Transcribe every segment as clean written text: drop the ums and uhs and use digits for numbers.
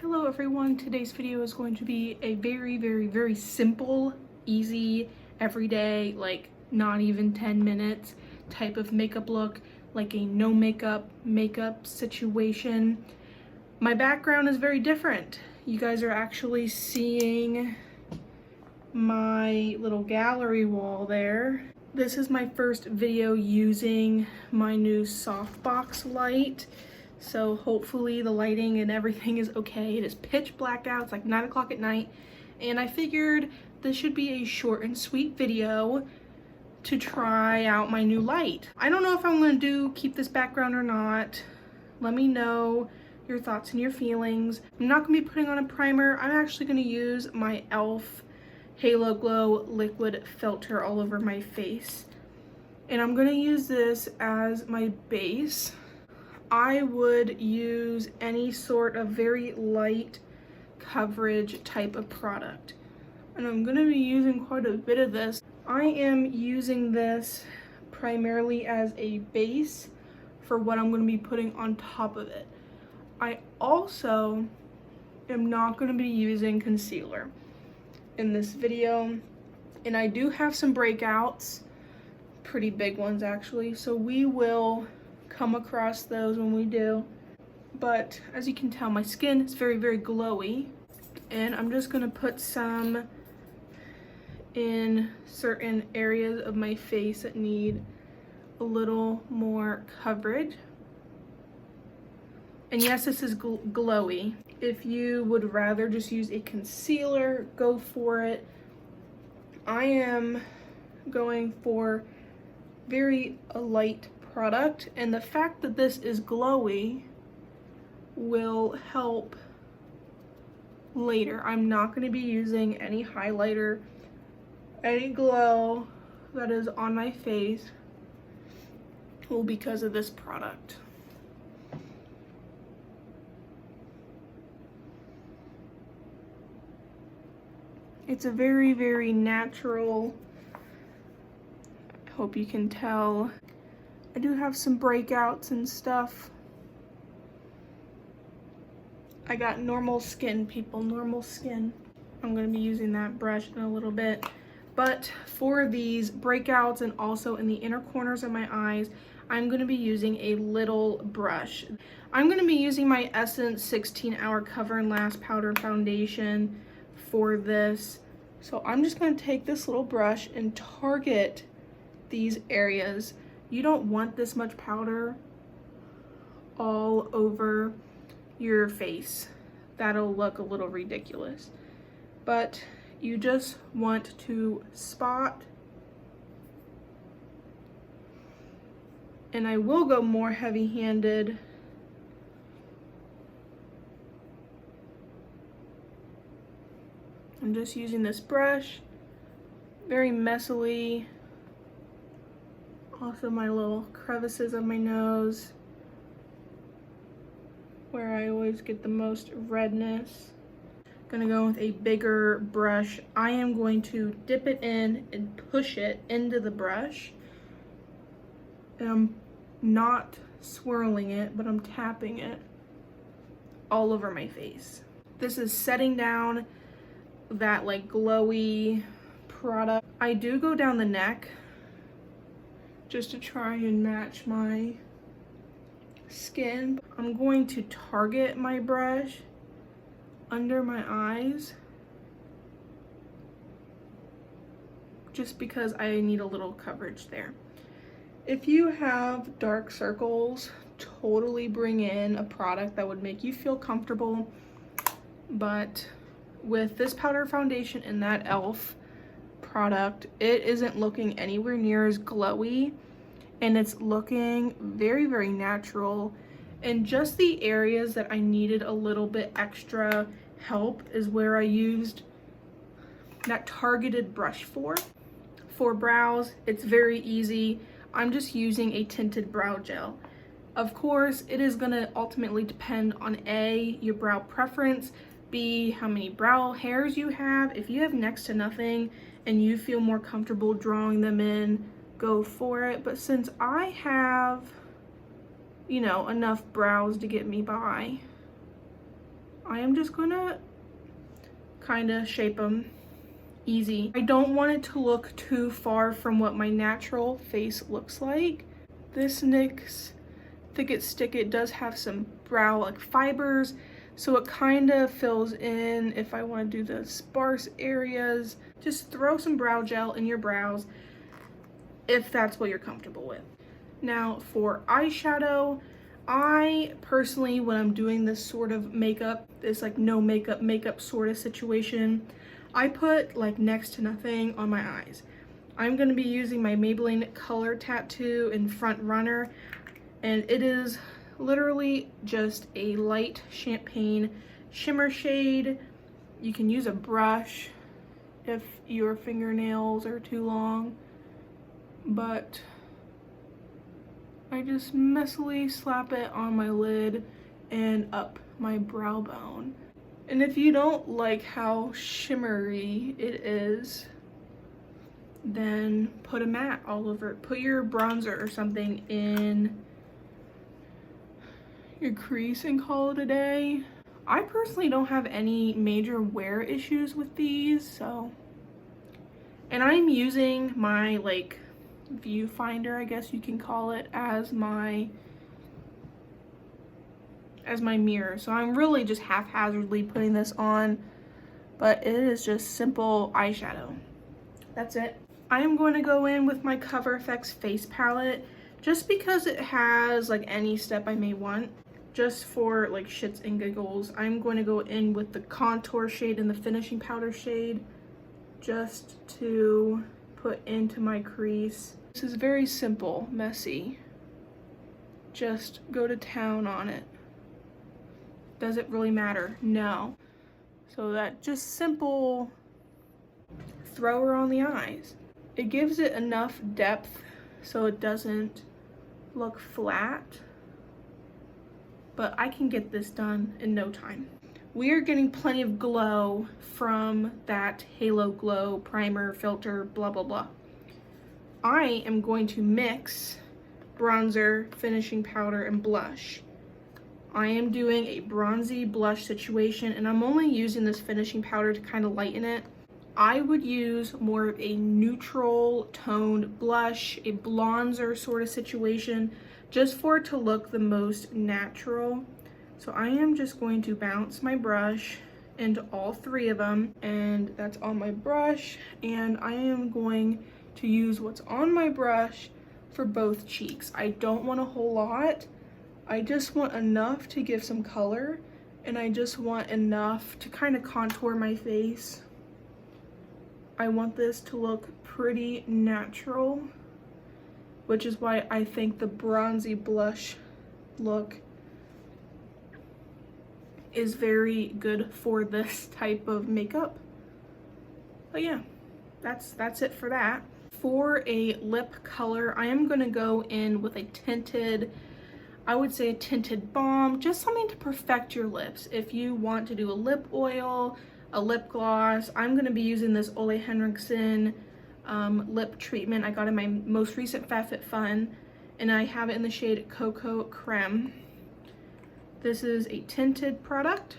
Hello everyone, today's video is going to be a very simple, easy, everyday, like not even 10 minutes type of makeup look, like a no makeup situation. My background is very different. You guys are actually seeing my little gallery wall there. This is my first video using my new softbox light. So hopefully the lighting and everything is okay. It is pitch black out, it's like 9 o'clock at night. And I figured this should be a short and sweet video to try out my new light. I don't know if I'm gonna keep this background or not. Let me know your thoughts and your feelings. I'm not gonna be putting on a primer. I'm actually gonna use my e.l.f. Halo Glow liquid filter all over my face. And I'm gonna use this as my base. I would use any sort of very light coverage type of product. And I'm going to be using quite a bit of this. I am using this primarily as a base for what I'm going to be putting on top of it. I also am not going to be using concealer in this video. And I do have some breakouts, pretty big ones actually, so we will come across those when we do. But as you can tell, my skin is very glowy, and I'm just gonna put some in certain areas of my face that need a little more coverage. And yes, this is glowy. If you would rather just use a concealer, go for it. I am going for very light product, and the fact that this is glowy will help later. I'm not going to be using any highlighter, any glow that is on my face because of this product. It's a very natural, I hope you can tell. I do have some breakouts and stuff. I got normal skin, people, normal skin. I'm gonna be using that brush in a little bit. But for these breakouts and also in the inner corners of my eyes, I'm gonna be using a little brush. I'm gonna be using my Essence 16-Hour Cover and Last Powder Foundation for this. So I'm just gonna take this little brush and target these areas. You don't want this much powder all over your face. That'll look a little ridiculous. But you just want to spot. And I will go more heavy-handed. I'm just using this brush very messily. Also my little crevices of my nose, where I always get the most redness. Gonna go with a bigger brush. I am going to dip it in and push it into the brush. And I'm not swirling it, but I'm tapping it all over my face. This is setting down that like glowy product. I do go down the neck just to try and match my skin. I'm going to target my brush under my eyes just because I need a little coverage there. If you have dark circles, totally bring in a product that would make you feel comfortable. But with this powder foundation and that e.l.f. product, it isn't looking anywhere near as glowy, and it's looking very natural. And just the areas that I needed a little bit extra help is where I used that targeted brush for. For brows, it's very easy. I'm just using a tinted brow gel. Of course, it is gonna ultimately depend on A, your brow preference, B, how many brow hairs you have. If you have next to nothing and you feel more comfortable drawing them in, go for it. But since I have, you know, enough brows to get me by, I am just gonna kind of shape them easy. I don't want it to look too far from what my natural face looks like. This NYX Thick It Stick It does have some brow like fibers, so it kind of fills in if I want to do the sparse areas. Just throw some brow gel in your brows if that's what you're comfortable with. Now for eyeshadow, I personally, when I'm doing this sort of makeup, this like no makeup sort of situation, I put like next to nothing on my eyes. I'm going to be using my Maybelline Color Tattoo in Front Runner, and it is literally just a light champagne shimmer shade. You can use a brush if your fingernails are too long, but I just messily slap it on my lid and up my brow bone. And if you don't like how shimmery it is, then put a matte all over it. Put your bronzer or something in your crease and call it a day. I personally don't have any major wear issues with these, so. And I'm using my like viewfinder, I guess you can call it, as my mirror. So I'm really just haphazardly putting this on, but it is just simple eyeshadow. That's it. I am going to go in with my Cover FX face palette just because it has like any step I may want. Just for like shits and giggles, I'm going to go in with the contour shade and the finishing powder shade just to put into my crease. This is very simple, messy. Just go to town on it. Does it really matter? No. So that just simple thrower on the eyes. It gives it enough depth so it doesn't look flat, but I can get this done in no time. We are getting plenty of glow from that Halo Glow primer, filter, blah, blah, blah. I am going to mix bronzer, finishing powder, and blush. I am doing a bronzy blush situation, and I'm only using this finishing powder to kind of lighten it. I would use more of a neutral toned blush, a bronzer sort of situation, just for it to look the most natural. So I am just going to bounce my brush into all three of them, and that's on my brush, and I am going to use what's on my brush for both cheeks. I don't want a whole lot. I just want enough to give some color, and I just want enough to kind of contour my face. I want this to look pretty natural, which is why I think the bronzy blush look is very good for this type of makeup. But yeah, that's it for that. For a lip color, I am gonna go in with a tinted, I would say a tinted balm, just something to perfect your lips. If you want to do a lip oil, a lip gloss, I'm gonna be using this Ole Henriksen lip treatment I got in my most recent FabFitFun, and I have it in the shade Cocoa Creme. This is a tinted product.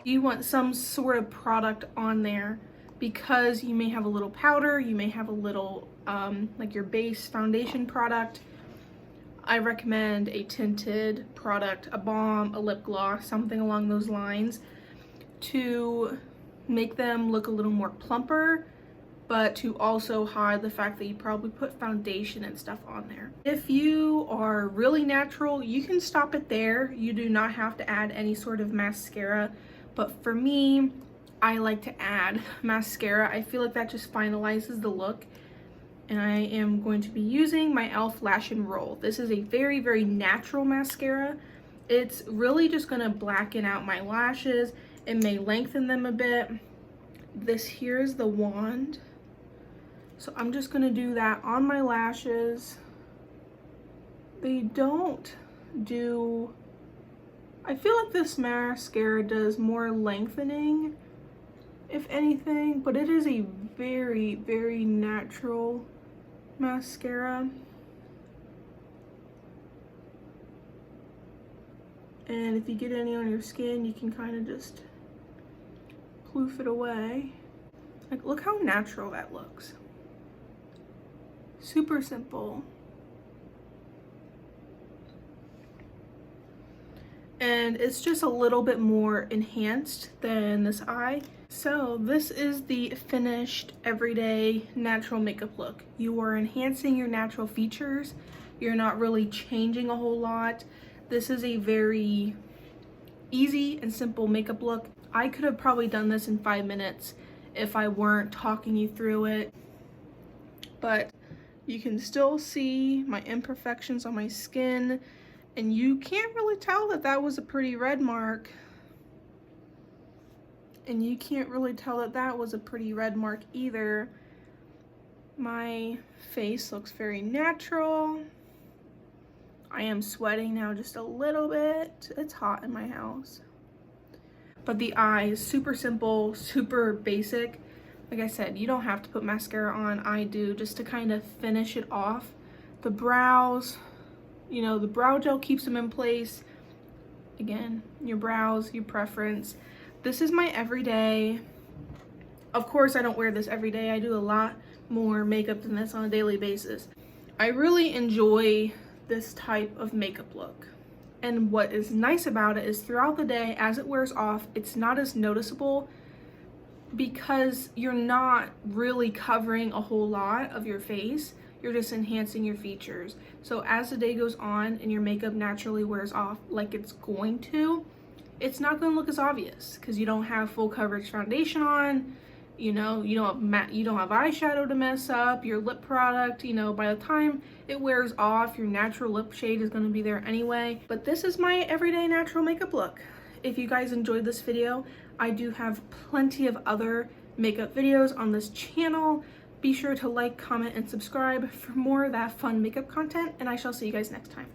You want some sort of product on there because you may have a little powder, you may have a little like your base foundation product. I recommend a tinted product, a balm, a lip gloss, something along those lines to make them look a little more plumper, but to also hide the fact that you probably put foundation and stuff on there. If you are really natural, you can stop it there. You do not have to add any sort of mascara, but for me, I like to add mascara. I feel like that just finalizes the look. And I am going to be using my e.l.f. Lash and Roll. This is a very, very natural mascara. It's really just gonna blacken out my lashes. It may lengthen them a bit. This here is the wand. So I'm just gonna do that on my lashes. They don't do, I feel like this mascara does more lengthening, if anything, but it is a very, very natural mascara. And if you get any on your skin, you can kind of just ploof it away. Like, look how natural that looks. Super simple. And it's just a little bit more enhanced than this eye. So this is the finished everyday natural makeup look. You are enhancing your natural features. You're not really changing a whole lot. This is a very easy and simple makeup look. I could have probably done this in 5 minutes if I weren't talking you through it. But you can still see my imperfections on my skin. And you can't really tell that that was a pretty red mark. And you can't really tell that that was a pretty red mark either. My face looks very natural. I am sweating now just a little bit. It's hot in my house. But the eye is super simple, super basic. Like I said, you don't have to put mascara on. I do, just to kind of finish it off. The brows, you know, the brow gel keeps them in place. Again, your brows, your preference. This is my everyday. Of course, I don't wear this every day. I do a lot more makeup than this on a daily basis. I really enjoy this type of makeup look. And what is nice about it is throughout the day, as it wears off, it's not as noticeable because you're not really covering a whole lot of your face. You're just enhancing your features. So as the day goes on and your makeup naturally wears off like it's going to, it's not going to look as obvious because you don't have full coverage foundation on. You know, you don't have eyeshadow to mess up, your lip product, you know, by the time it wears off, your natural lip shade is going to be there anyway. But this is my everyday natural makeup look. If you guys enjoyed this video, I do have plenty of other makeup videos on this channel. Be sure to like, comment, and subscribe for more of that fun makeup content, and I shall see you guys next time.